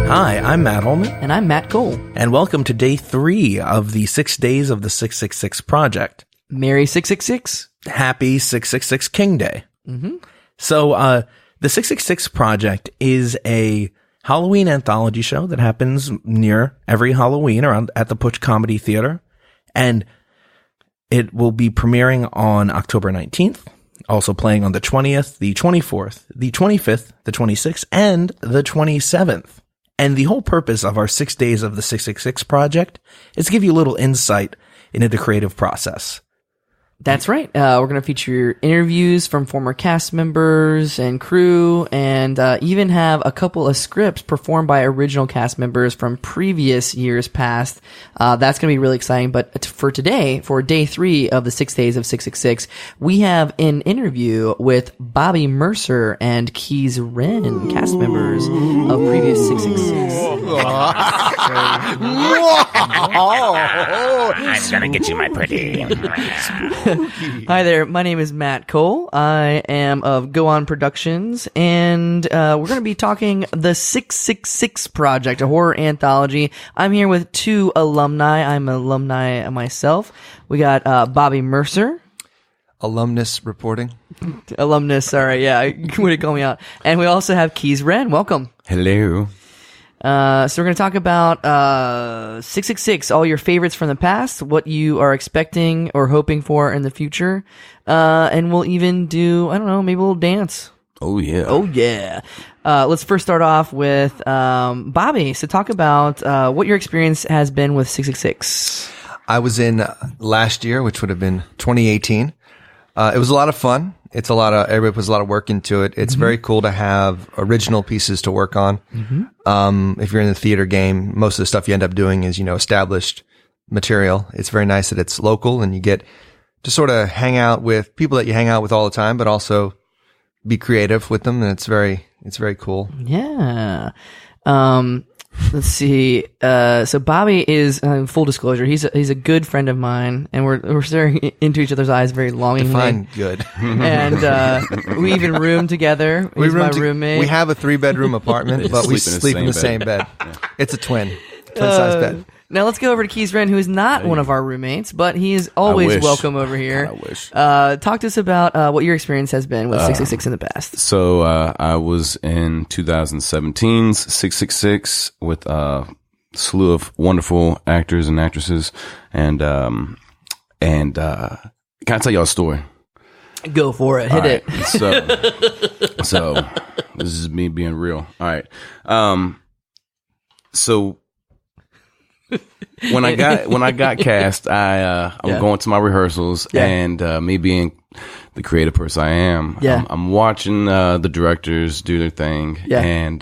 Hi, I'm Matt Holman. And I'm Matt Cole. And welcome to day 3 of the 6 days of the 666 project. Merry 666. Happy 666 King Day. Mm-hmm. So, the 666 project is a Halloween anthology show that happens near every Halloween around at the Push Comedy Theater. And it will be premiering on October 19th, also playing on the 20th, the 24th, the 25th, the 26th, and the 27th. And the whole purpose of our 6 days of the 666 project is to give you a little insight into the creative process. That's right. We're going to feature interviews from former cast members and crew, and even have a couple of scripts performed by original cast members from previous years past. That's going to be really exciting. But for today, for day 3 of the 6 days of 666, we have an interview with Bobby Mercer and Keys Wrenn, cast members of previous 666. I'm gonna get you, my pretty. Hi there, my name is Matt Cole. I am of Go On Productions, and we're going to be talking the 666 Project, a horror anthology. I'm here with 2 alumni. I'm an alumni myself. We got Bobby Mercer. Alumnus reporting. Alumnus, sorry, yeah, way to call me out. And we also have Keys Wrenn. Welcome. Hello. So we're going to talk about 666, all your favorites from the past, what you are expecting or hoping for in the future, and we'll even do, I don't know, maybe a little dance. Oh, yeah. Oh, yeah. Let's first start off with Bobby. So talk about what your experience has been with 666. I was in last year, which would have been 2018. It was a lot of fun. Everybody puts a lot of work into it. It's very cool to have original pieces to work on. If you're in the theater game, most of the stuff you end up doing is, established material. It's very nice that it's local and you get to sort of hang out with people that you hang out with all the time, but also be creative with them. And it's very cool. Yeah. Let's see. So Bobby is, full disclosure, he's a good friend of mine, and we're staring into each other's eyes very longingly. Define good. And we even room together. He's my roommate. We have a 3-bedroom apartment, but we sleep in the same bed. Yeah. It's a twin-size bed. Now let's go over to Keys Wrenn, who is not one of our roommates, but he is always welcome over here. I wish. Talk to us about what your experience has been with 666 in the past. So I was in 2017's 666 with a slew of wonderful actors and actresses, and can I tell y'all a story? Go for it. Hit it. So this is me being real. All right. So when I got cast, I'm going to my rehearsals, and me being the creative person I am, I'm watching the directors do their thing, and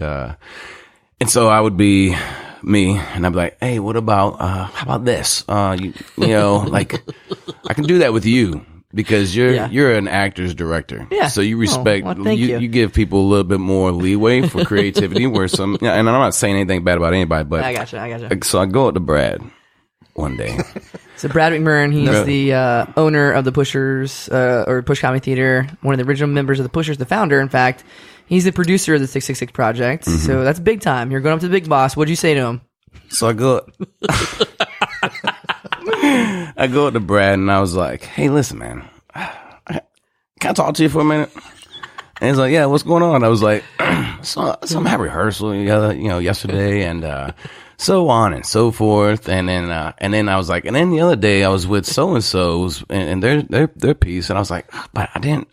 so I would be me, and I'd be like, hey, what about how about this? You know, like I can do that with you. Because you're an actor's director, so you respect. You give people a little bit more leeway for creativity. Where some, and I'm not saying anything bad about anybody, but I gotcha. So I go up to Brad one day. So Brad McMurrin, he's the owner of the Pushers or Push Comedy Theater, one of the original members of the Pushers, the founder. In fact, he's the producer of the 666 Project. So that's big time. You're going up to the big boss. What'd you say to him? So I go. I go up to Brad and I was like, hey, listen, man, can I talk to you for a minute? And he's like, yeah, what's going on? I was like, so I'm having rehearsal, yesterday, and so on and so forth. And then I was like, and then the other day I was with so-and-so's and their piece, and I was like, but I didn't.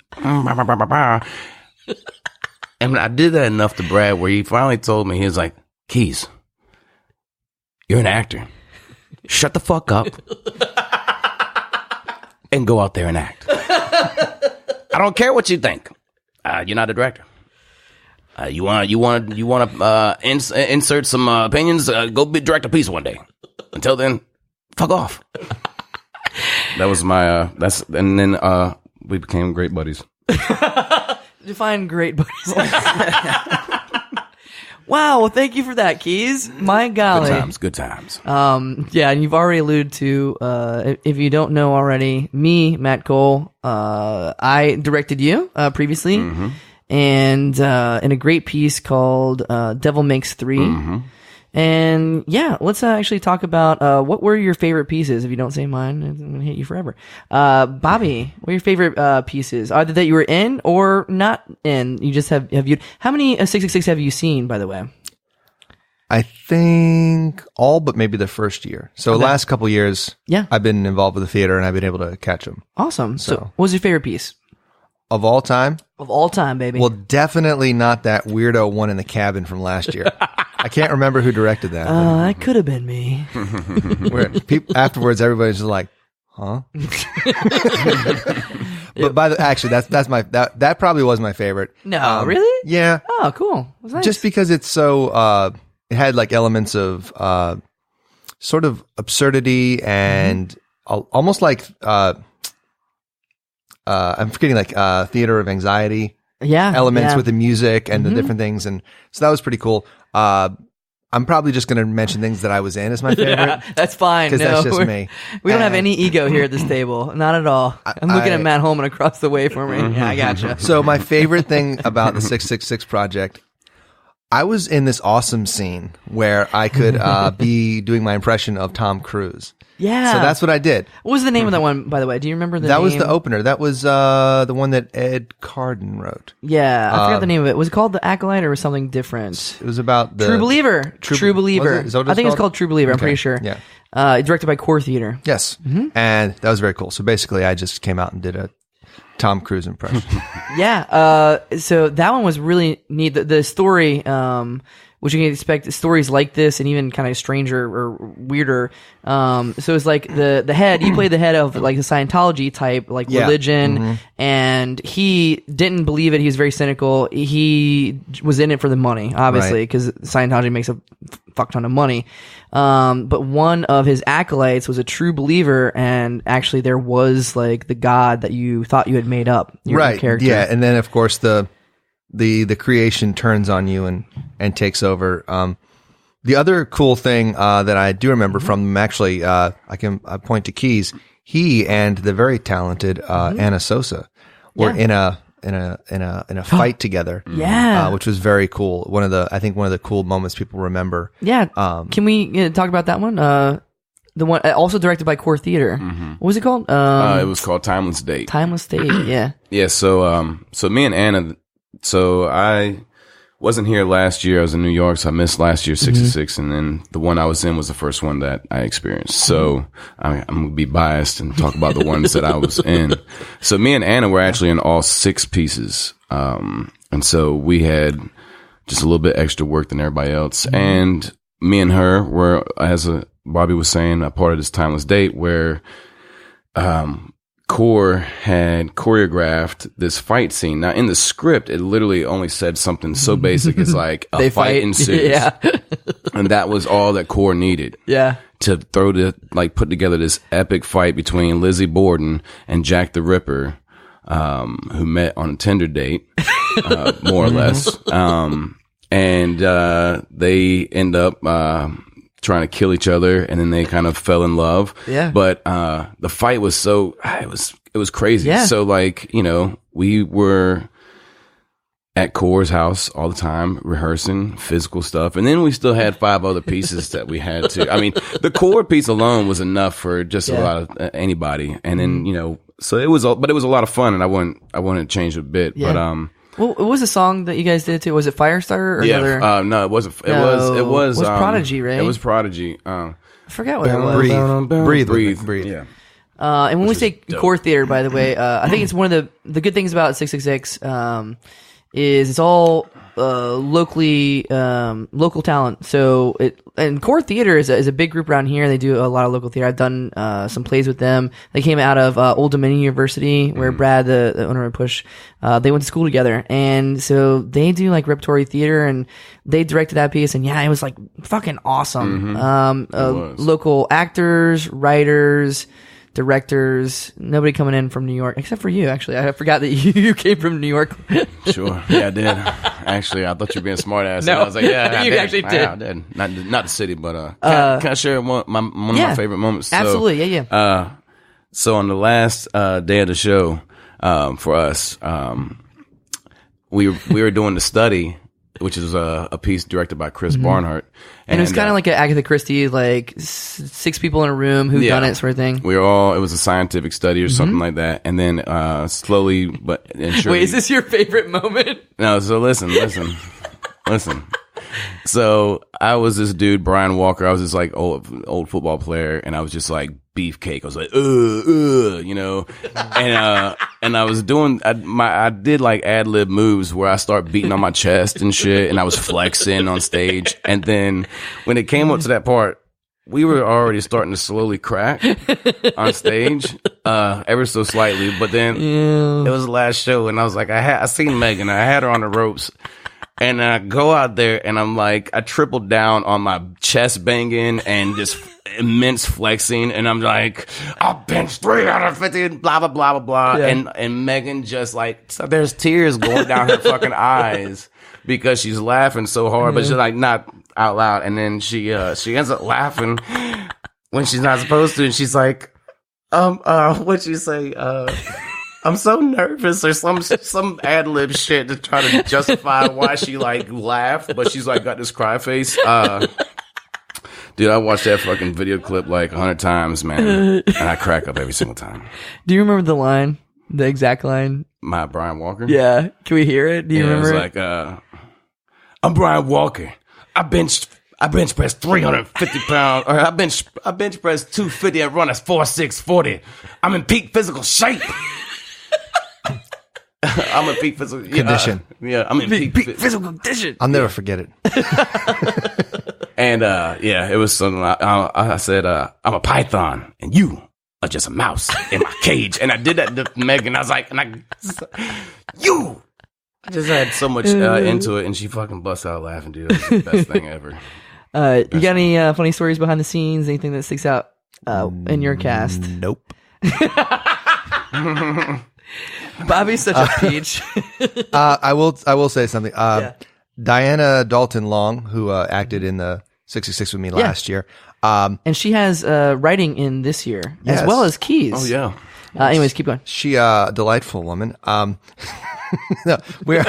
And I did that enough to Brad where he finally told me, he was like, Keys, you're an actor. Shut the fuck up and go out there and act. I don't care what you think. You're not a director. You want to insert some opinions? Go direct a piece one day. Until then, fuck off. That was my and then we became great buddies. Define great buddies. Wow, well, thank you for that, Keys. My golly. Good times. Yeah, and you've already alluded to, if you don't know already, me, Matt Cole, I directed you previously, and in a great piece called Devil Makes 3. Mm-hmm. And yeah, let's actually talk about what were your favorite pieces. If you don't say mine, I'm going to hate you forever. Bobby, what are your favorite pieces? Either that you were in or not in. You just have viewed. How many 666 have you seen, by the way? I think all but maybe the first year. So the last couple years, I've been involved with the theater and I've been able to catch them. Awesome. So what was your favorite piece? Of all time? Of all time, baby. Well, definitely not that weirdo one in the cabin from last year. I can't remember who directed that. That could have been me. Where people, afterwards, everybody's just like, huh? But that probably was my favorite. No, really? Yeah. Oh, cool. That's nice. Just because it's so, it had like elements of sort of absurdity and almost like I'm forgetting like theater of anxiety elements with the music and the different things, and so that was pretty cool. I'm probably just going to mention things that I was in as my favorite. Yeah, that's fine. Because that's just me. We don't have any ego here at this table. Not at all. I'm looking at Matt Holman across the way from me. Yeah, I gotcha. So my favorite thing about the 666 project, I was in this awesome scene where I could be doing my impression of Tom Cruise. Yeah. So that's what I did. What was the name of that one, by the way? Do you remember the name? That was the opener. That was the one that Ed Carden wrote. Yeah. I forgot the name of it. Was it called The Acolyte or was something different? It was about the... True Believer. True Believer. I think it's called True Believer. I'm pretty sure. Yeah. Directed by Core Theater. Yes. Mm-hmm. And that was very cool. So basically, I just came out and did a Tom Cruise impression. Yeah. So that one was really neat. The story... which you can expect stories like this and even kind of stranger or weirder. So it's like the head, he played the head of like the Scientology type, like religion, and he didn't believe it. He was very cynical. He was in it for the money, obviously, because Scientology makes a fuck ton of money. But one of his acolytes was a true believer, and actually there was like the God that you thought you had made up. Your character. Yeah. And then of course the creation turns on you and takes over. The other cool thing that I do remember from them, actually, I point to Keys. He and the very talented Anna Sosa were in a fight together. Yeah, which was very cool. One of the cool moments people remember. Yeah. Can we talk about that one? The one also directed by Core Theater. What was it called? It was called Timeless Date. Timeless Date. Yeah. Yeah. So me and Anna. So I wasn't here last year. I was in New York, so I missed last year's 66, and then the one I was in was the first one that I experienced. So I'm going to be biased and talk about the ones that I was in. So me and Anna were actually in all 6 pieces. And so we had just a little bit extra work than everybody else. And me and her were, as Bobby was saying, a part of this Timeless Date where Core had choreographed this fight scene. Now, in the script, it literally only said something so basic as like a fight ensues. Yeah. And that was all that Core needed. Yeah. To put together this epic fight between Lizzie Borden and Jack the Ripper, who met on a Tinder date, more or less. And they end up, trying to kill each other, and then they kind of fell in love. Yeah. But the fight was it was crazy. Yeah. So like, we were at Core's house all the time, rehearsing physical stuff. And then we still had 5 other pieces that we had to. I mean, the Core piece alone was enough for just a lot of anybody. And then, so it was a lot of fun, and I wouldn't change a bit. Yeah. But what was the song that you guys did too? Was it Firestarter or another? No, it wasn't. It was Prodigy, right? It was Prodigy. I forgot what it was. Breathe. Yeah. And when we say Core Theater, by the way, I think it's one of the good things about 666 is it's all local talent. So and Core Theater is a big group around here. They do a lot of local theater. I've done some plays with them. They came out of Old Dominion University, where Brad, the owner of Push, they went to school together, and so they do like repertory theater, and they directed that piece, and it was like fucking awesome. Local actors, writers, directors, nobody coming in from New York except for you. Actually, I forgot that you came from New York. Sure, yeah, I did. Actually, I thought you were being a smart ass. No, I was like, yeah, you actually did. I did. Not the city, but can I share one of my favorite moments? Absolutely, yeah. So on the last day of the show, for us, we were doing The Study, which is a piece directed by Chris Barnhart. And it was kind of like an Agatha Christie, like 6 people in a room who done it sort of thing. It was a scientific study or something like that. And then slowly, but surely, wait, is this your favorite moment? No, so listen. So I was this dude, Brian Walker. I was this like old football player, and I was just like beefcake. I was like, you know, and I was doing, I did like ad lib moves where I start beating on my chest and shit, and I was flexing on stage. And then when it came up to that part, we were already starting to slowly crack on stage, ever so slightly. But then it was the last show, and I was like, I seen Megan, I had her on the ropes. And I go out there and I'm like, I tripled down on my chest banging and just immense flexing. And I'm like, I'll bench 350, blah, blah, blah, blah, blah. Yeah. And Megan just like, so there's tears going down her fucking eyes because she's laughing so hard, but she's like not out loud. And then she ends up laughing when she's not supposed to. And she's like, what'd you say? I'm so nervous or some ad lib shit to try to justify why she like laughed, but she's like got this cry face. Dude, I watched that fucking video clip like 100 times, man, and I crack up every single time. Do you remember the line, the exact line? My Brian Walker? Yeah. Can we hear it? Do you remember? It was like, I'm Brian Walker. I bench press 350 pounds, or I bench press 250 and run a 4.640. I'm in peak physical shape. I'm in peak physical condition. I'm in peak physical condition. I'll never forget it. And it was something. I said, I'm a python, and you are just a mouse in my cage. And I did that to Megan. I was like, I just had so much into it, and she fucking bust out laughing, dude. It was the best thing ever. You got any funny stories behind the scenes? Anything that sticks out in your cast? Nope. Bobby's such a peach. I will say something. Diana Dalton Long, who acted in the 666 with me last year, and she has writing in this year as well as Keys. Oh yeah. Anyways, keep going. She delightful woman. No, we got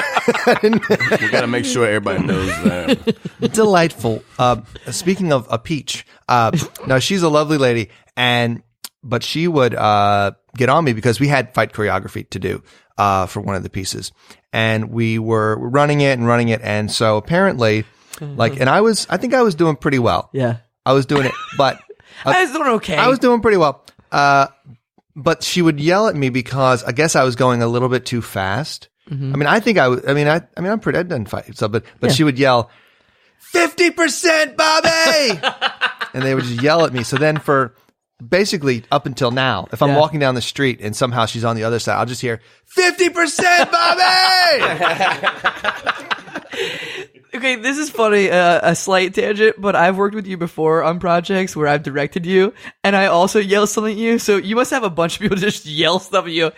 to make sure everybody knows that. Delightful. Speaking of a peach, no, she's a lovely lady, but she would get on me because we had fight choreography to do for one of the pieces, and we were running it, and so apparently, I think I was doing pretty well. Yeah, I was doing it, but I was doing okay. I was doing pretty well. But she would yell at me because I guess I was going a little bit too fast. Mm-hmm. I mean, I think I was. I'm pretty. I didn't fight, so but she would yell, 50%, Bobby, and they would just yell at me. So then for basically up until now, if I'm walking down the street and somehow she's on the other side, I'll just hear 50%, Bobby. Okay, this is funny, a slight tangent, but I've worked with you before on projects where I've directed you, and I also yell something at you, so you must have a bunch of people just yell stuff at you.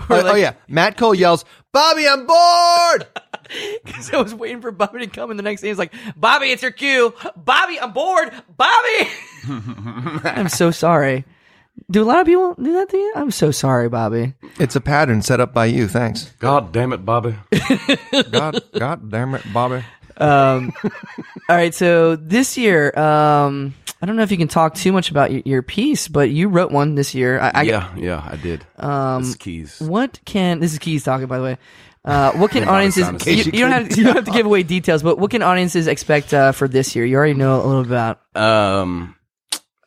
Oh yeah, Matt Cole yells, Bobby, I'm bored! Because I was waiting for Bobby to come, and the next thing he's like, Bobby, it's your cue! Bobby, I'm bored! Bobby! I'm so sorry. Do a lot of people do that to you? I'm so sorry, Bobby. It's a pattern set up by you, thanks. God damn it, Bobby. God damn it, Bobby. All right, so this year, I don't know if you can talk too much about your piece, but you wrote one this year. Yeah, I did. This is Keys. This is Keys talking, by the way. What can audiences? You don't have to give away details, but what can audiences expect for this year? You already know a little bit about.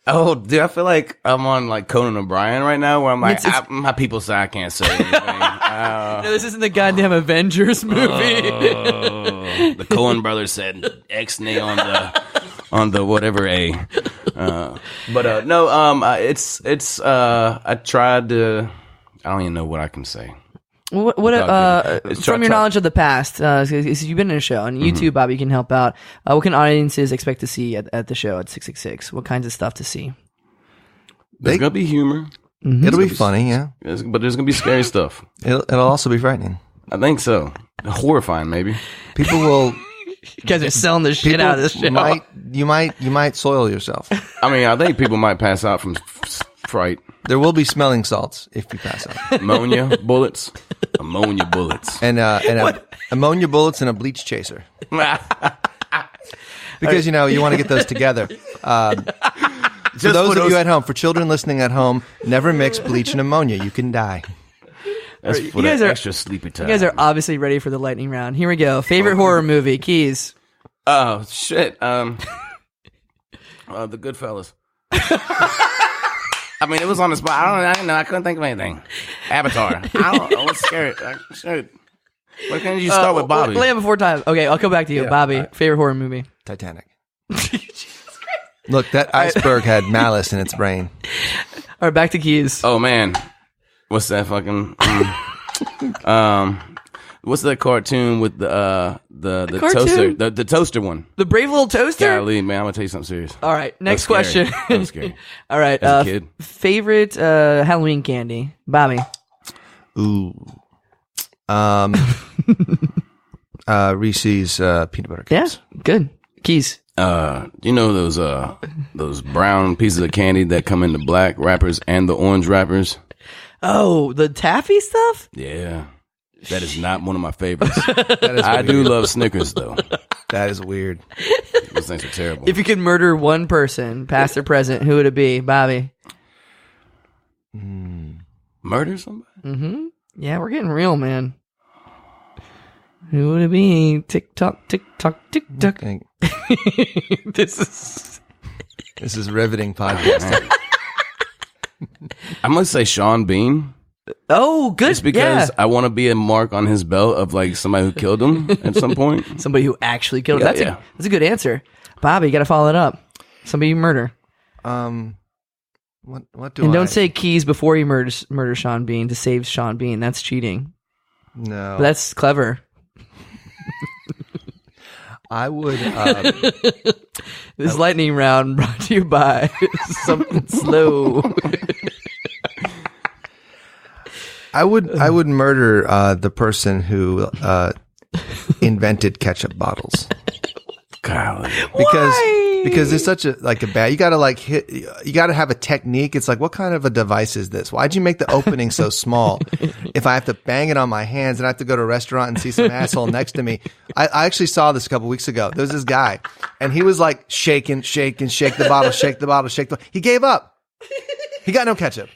Oh, dude, I feel like I'm on like Conan O'Brien right now, where I'm like, my people say I can't say anything. No, this isn't the goddamn Avengers movie. The Coen brothers said X-nay on the whatever A. It's I tried to. I don't even know what I can say. From your knowledge of the past, you've been in a show, and you too, Bobby, can help out. What can audiences expect to see at the show at 666? What kinds of stuff to see? There's gonna be humor. Mm-hmm. It'll be funny, yeah. But there's gonna be scary stuff. It'll also be frightening. I think so. Horrifying, maybe. People will. You guys are selling the shit out of this show. You might soil yourself. I mean, I think people might pass out from fright. There will be smelling salts if you pass out. Ammonia bullets. Ammonia bullets. And ammonia bullets and a bleach chaser. Because, you want to get those together. For those of you at home, for children listening at home, never mix bleach and ammonia. You can die. That's for that extra sleepy time. You guys are obviously ready for the lightning round. Here we go. Favorite horror movie, Keys. Oh, shit. The Goodfellas. I mean, it was on the spot. I don't know. I couldn't think of anything. Avatar. I don't know. What's scary? Shoot. Why can't you start with Bobby? Land before time. Okay, I'll come back to you. Yeah, Bobby, favorite horror movie? Titanic. Look, that iceberg had malice in its brain. All right, back to Keys. Oh, man. What's that fucking... what's that cartoon with the toaster? The toaster one. The Brave Little Toaster? Golly, man, I'm going to tell you something serious. All right, next question. That was scary. All right. As a kid. Favorite Halloween candy? Bobby. Ooh. Reese's peanut butter cups. Yeah, good. Keys. Those brown pieces of candy that come in the black wrappers and the orange wrappers? Oh, the taffy stuff? Yeah. That is not one of my favorites. I do love Snickers, though. That is weird. Those things are terrible. If you could murder one person, past or present, who would it be? Bobby. Murder somebody? Mm-hmm. Yeah, we're getting real, man. Who would it be? Tick tock, tick tock, tick tock. This is riveting podcast. I must say Sean Bean. Oh, good. Just because I want to be a mark on his belt of like somebody who killed him at some point. Somebody who actually killed him. That's a good answer. Bobby, you got to follow it up. Somebody you murder. What do and don't say Keys before you murder Sean Bean to save Sean Bean. That's cheating. No. But that's clever. I would. This lightning round brought to you by Something Slow. I would murder the person who invented ketchup bottles. Golly. Because it's such a bad. You gotta have a technique. It's like, what kind of a device is this? Why'd you make the opening so small? If I have to bang it on my hands and I have to go to a restaurant and see some asshole next to me. I actually saw this a couple weeks ago. There was this guy and he was like shake the bottle. He gave up. He got no ketchup.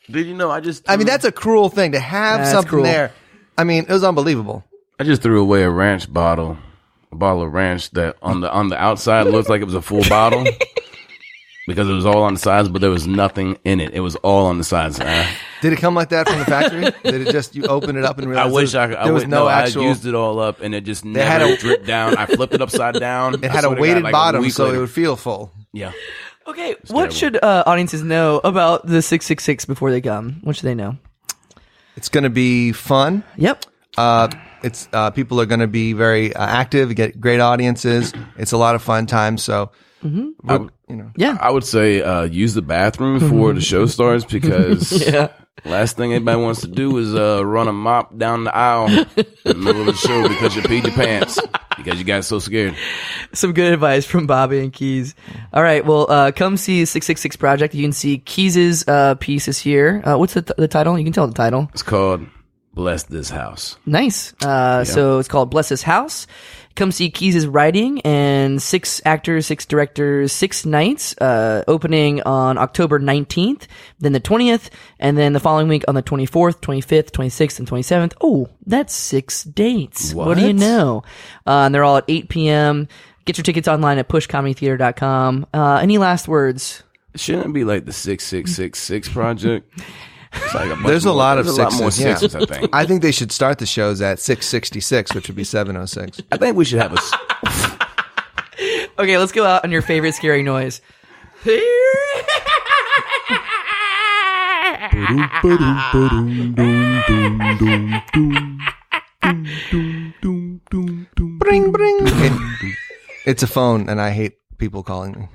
Did you know I mean, that's a cruel thing to have something there. I mean, it was unbelievable. I just threw away a ranch bottle. A bottle of ranch that on the outside looked like it was a full bottle because it was all on the sides, but there was nothing in it. It was all on the sides. Did it come like that from the factory? Did it just, you open it up and realize I wish I could. I used it all up and it just never dripped down. I flipped it upside down. It had a weighted bottom so it would feel full. Yeah. Okay, what should audiences know about the 666 before they come? What should they know? It's going to be fun. Yep. It's people are going to be very active, get great audiences. It's a lot of fun time. So, I would say use the bathroom before the show starts because last thing anybody wants to do is run a mop down the aisle in the middle of the show because you peed your pants because you got so scared. Some good advice from Bobby and Keys. All right, well, come see 666 Project. You can see Keys's pieces here. What's the title? You can tell the title. It's called Bless This House. Nice. So it's called Bless This House. Come see Keys' writing and 6 actors, 6 directors, 6 nights, opening on October 19th, then the 20th, and then the following week on the 24th, 25th, 26th, and 27th. Oh, that's 6 dates. What do you know? And they're all at 8 p.m. Get your tickets online at pushcomedytheater.com. Any last words? Shouldn't it be like the 6666 Project? Like there's a lot more sixes, I think. I think they should start the shows at 666, which would be 706. I think we should have a... Okay, let's go out on your favorite scary noise. Bring, bring. It's a phone, and I hate people calling me.